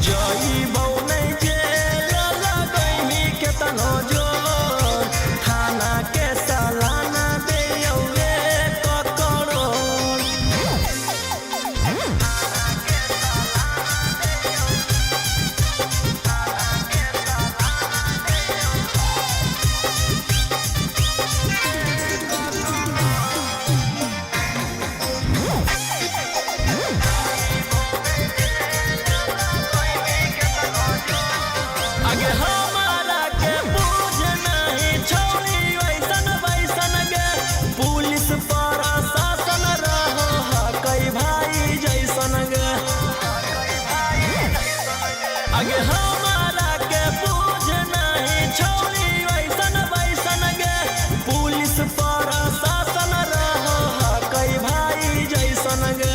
जइबौ नहीं जेल लगैमी केतनो जोर थाना के सालाना देयौ एक करोड़। आगे हमारा के बुझ नहीं छोड़ी वैसन वैसन गे पुलिस प्रशासन रहो कई भाई जैसन गे। आगे हमारा के बुझ नहीं छोड़ी वैसन वैसन गे पुलिस प्रशासन रहो कई भाई जैसन गे।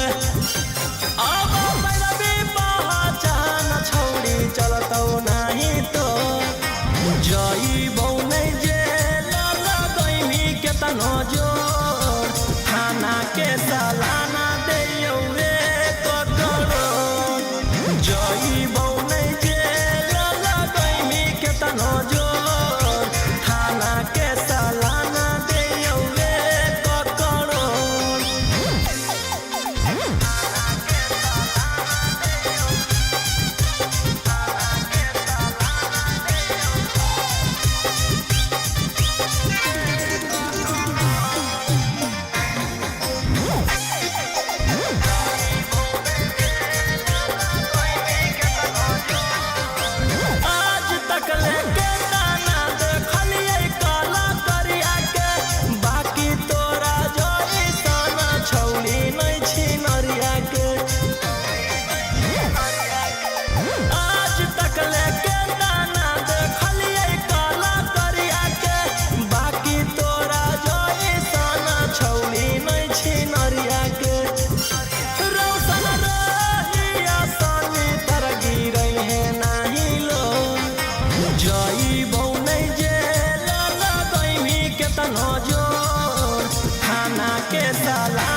अब पैरवी पहचान छोड़ी चलतौ नहीं तो जइबौ नहीं जेल लगैमी केतनो जोर थाना के सालाना देयौ एक करोड़। जइबौ नहीं जेल लगैमी केतनो जोर थाना के सालाना देयौ एक करोड़। आज तक लेके दाना देखलिए काला करिया के बाकी तोरा जइसन छौली नहीं छिनरिया के। आज तक लेके दाना देखलिए काला करिया के बाकी तोरा जइसन छौली नहीं छिनरिया के। रौशन रहिया सानी तर गिरै है नहीं लो जइबौ नहीं जेल लगैमी केतनो जोर थाना के साला